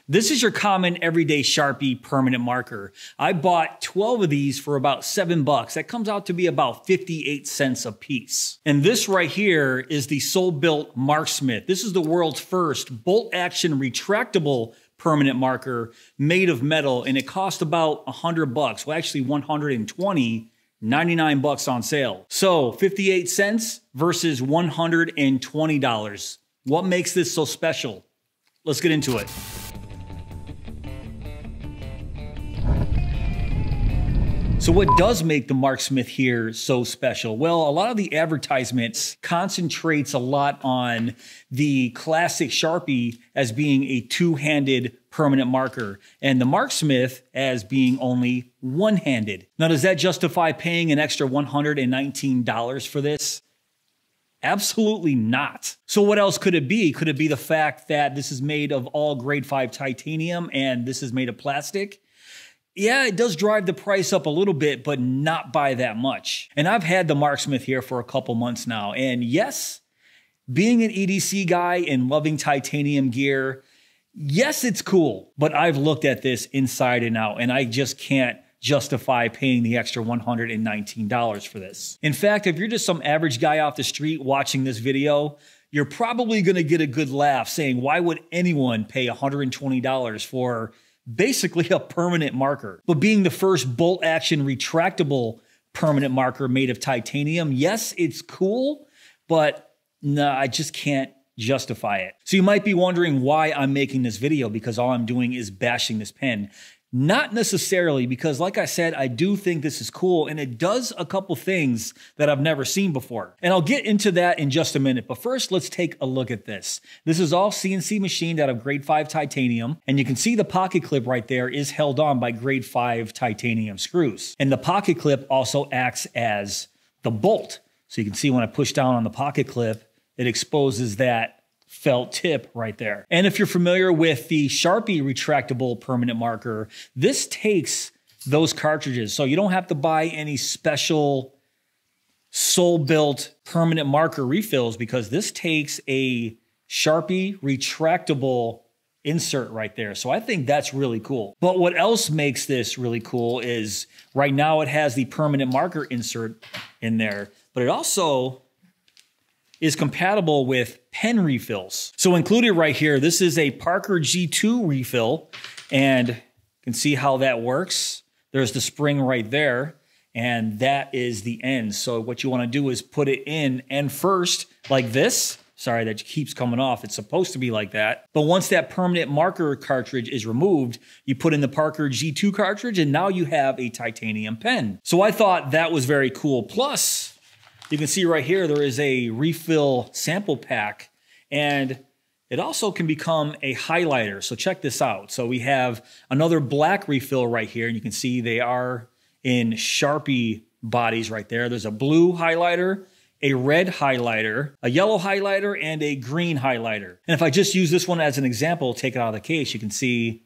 This is your common everyday Sharpie permanent marker. I bought 12 of these for about $7. That comes out to be about 58 cents a piece. And this right here is the Soul Built Marksmith. This is the world's first bolt action retractable permanent marker made of metal, and it cost about $100. Well, actually 120, 99 bucks on sale. So 58 cents versus $120. What makes this so special? Let's get into it. So what does make the Marksmith here so special? Well, a lot of the advertisements concentrates a lot on the classic Sharpie as being a two-handed permanent marker and the Marksmith as being only one-handed. Now, does that justify paying an extra $119 for this? Absolutely not. So what else could it be? Could it be the fact that this is made of all grade 5 titanium and this is made of plastic? Yeah, it does drive the price up a little bit, but not by that much. And I've had the Marksmith here for a couple months now. And yes, being an EDC guy and loving titanium gear, yes, it's cool. But I've looked at this inside and out, and I just can't justify paying the extra $119 for this. In fact, if you're just some average guy off the street watching this video, you're probably going to get a good laugh saying, why would anyone pay $120 for basically a permanent marker? But being the first bolt action retractable permanent marker made of titanium, yes, it's cool, but no, I just can't justify it. So you might be wondering why I'm making this video, because all I'm doing is bashing this pen. Not necessarily, because like I said, I do think this is cool and it does a couple things that I've never seen before. And I'll get into that in just a minute. But first, let's take a look at this. This is all CNC machined out of grade 5 titanium. And you can see the pocket clip right there is held on by grade 5 titanium screws. And the pocket clip also acts as the bolt. So you can see when I push down on the pocket clip, it exposes that felt tip right there. And if you're familiar with the Sharpie retractable permanent marker, this takes those cartridges. So you don't have to buy any special Soul Built permanent marker refills, because this takes a Sharpie retractable insert right there. So I think that's really cool. But what else makes this really cool is right now it has the permanent marker insert in there, but it also is compatible with pen refills. So included right here, this is a Parker G2 refill, and you can see how that works. There's the spring right there, and that is the end. So what you wanna do is put it in end first, like this. Sorry, that keeps coming off. It's supposed to be like that. But once that permanent marker cartridge is removed, you put in the Parker G2 cartridge, and now you have a titanium pen. So I thought that was very cool. Plus, you can see right here, there is a refill sample pack, and it also can become a highlighter. So check this out. So we have another black refill right here, and you can see they are in Sharpie bodies right there. There's a blue highlighter, a red highlighter, a yellow highlighter, and a green highlighter. And if I just use this one as an example, take it out of the case, you can see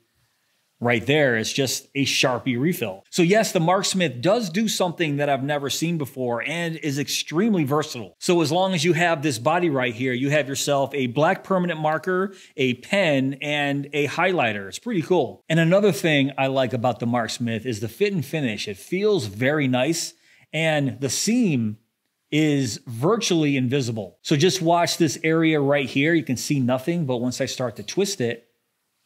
right there, it's just a Sharpie refill. So yes, the Marksmith does do something that I've never seen before and is extremely versatile. So as long as you have this body right here, you have yourself a black permanent marker, a pen, and a highlighter. It's pretty cool. And another thing I like about the Marksmith is the fit and finish. It feels very nice, and the seam is virtually invisible. So just watch this area right here. You can see nothing, but once I start to twist it,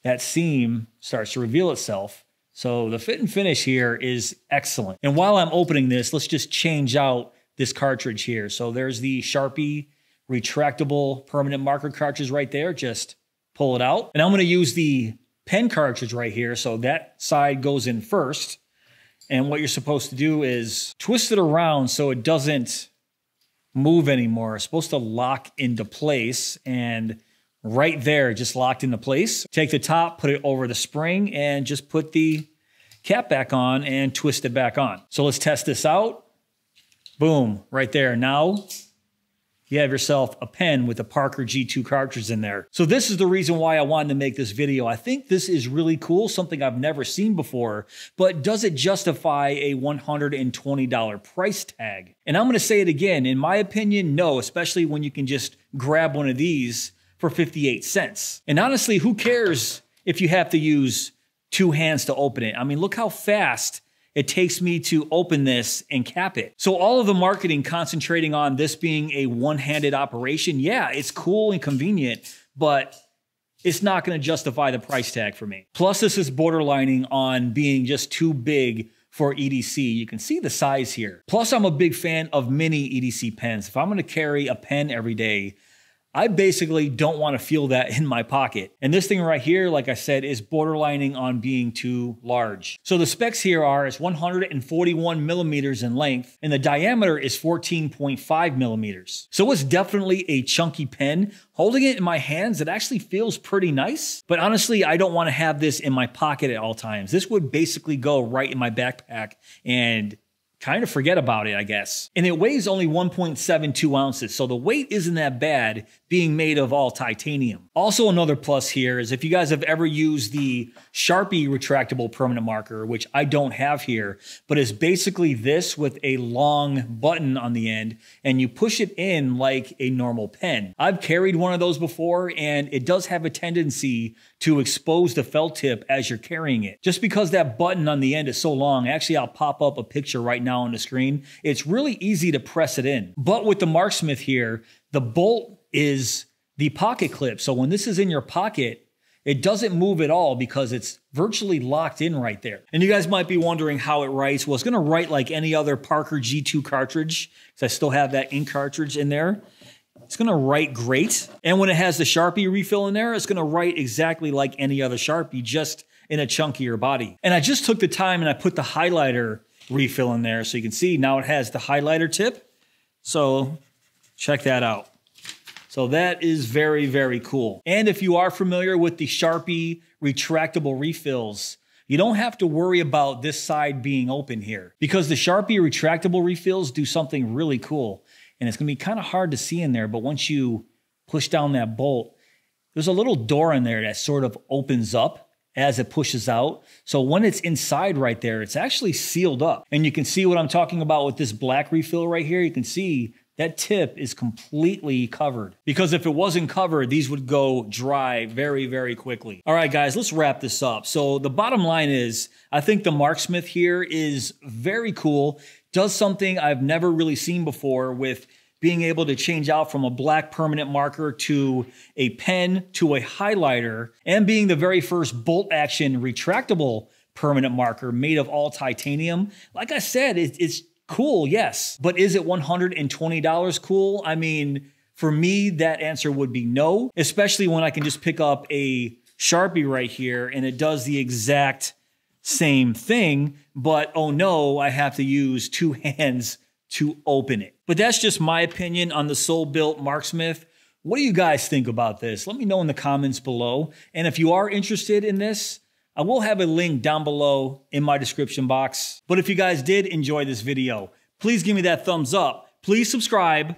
that seam starts to reveal itself. So the fit and finish here is excellent. And while I'm opening this, let's just change out this cartridge here. So there's the Sharpie retractable permanent marker cartridge right there. Just pull it out. And I'm going to use the pen cartridge right here. So that side goes in first. And what you're supposed to do is twist it around so it doesn't move anymore. It's supposed to lock into place, and right there, just locked into place. Take the top, put it over the spring, and just put the cap back on and twist it back on. So let's test this out. Boom, right there. Now you have yourself a pen with a Parker G2 cartridge in there. So this is the reason why I wanted to make this video. I think this is really cool, something I've never seen before, but does it justify a $120 price tag? And I'm gonna say it again, in my opinion, no, especially when you can just grab one of these for 58 cents. And honestly, who cares if you have to use two hands to open it. I mean, look how fast it takes me to open this and cap it. So all of the marketing concentrating on this being a one-handed operation, yeah, it's cool and convenient, but it's not going to justify the price tag for me. Plus, this is borderlining on being just too big for EDC. You can see the size here. Plus, I'm a big fan of mini EDC pens. If I'm going to carry a pen every day, I basically don't want to feel that in my pocket. And this thing right here, like I said, is borderlining on being too large. So the specs here are it's 141 millimeters in length and the diameter is 14.5 millimeters. So it's definitely a chunky pen. Holding it in my hands, it actually feels pretty nice. But honestly, I don't want to have this in my pocket at all times. This would basically go right in my backpack and kind of forget about it, I guess. And it weighs only 1.72 ounces, so the weight isn't that bad being made of all titanium. Also, another plus here is if you guys have ever used the Sharpie retractable permanent marker, which I don't have here, but it's basically this with a long button on the end, and you push it in like a normal pen. I've carried one of those before, and it does have a tendency to expose the felt tip as you're carrying it. Just because that button on the end is so long, actually I'll pop up a picture right now on the screen. It's really easy to press it in. But with the Marksmith here, the bolt is the pocket clip. So when this is in your pocket, it doesn't move at all because it's virtually locked in right there. And you guys might be wondering how it writes. Well, it's gonna write like any other Parker G2 cartridge, because I still have that ink cartridge in there. It's gonna write great. And when it has the Sharpie refill in there, it's gonna write exactly like any other Sharpie, just in a chunkier body. And I just took the time and I put the highlighter refill in there so you can see now it has the highlighter tip. So check that out. So that is very, very cool. And if you are familiar with the Sharpie retractable refills, you don't have to worry about this side being open here because the Sharpie retractable refills do something really cool. And it's gonna be kind of hard to see in there, but once you push down that bolt, there's a little door in there that sort of opens up as it pushes out. So when it's inside right there, it's actually sealed up. And you can see what I'm talking about with this black refill right here. You can see that tip is completely covered. Because if it wasn't covered, these would go dry very, very quickly. All right, guys, let's wrap this up. So the bottom line is, I think the Marksmith here is very cool. Does something I've never really seen before with being able to change out from a black permanent marker to a pen to a highlighter, and being the very first bolt action retractable permanent marker made of all titanium. Like I said, it's cool, yes. But is it $120 cool? I mean, for me, that answer would be no, especially when I can just pick up a Sharpie right here and it does the exact same thing, but oh no, I have to use two hands to open it. But that's just my opinion on the Soul Built Marksmith. What do you guys think about this? Let me know in the comments below. And if you are interested in this, I will have a link down below in my description box. But if you guys did enjoy this video, please give me that thumbs up. Please subscribe.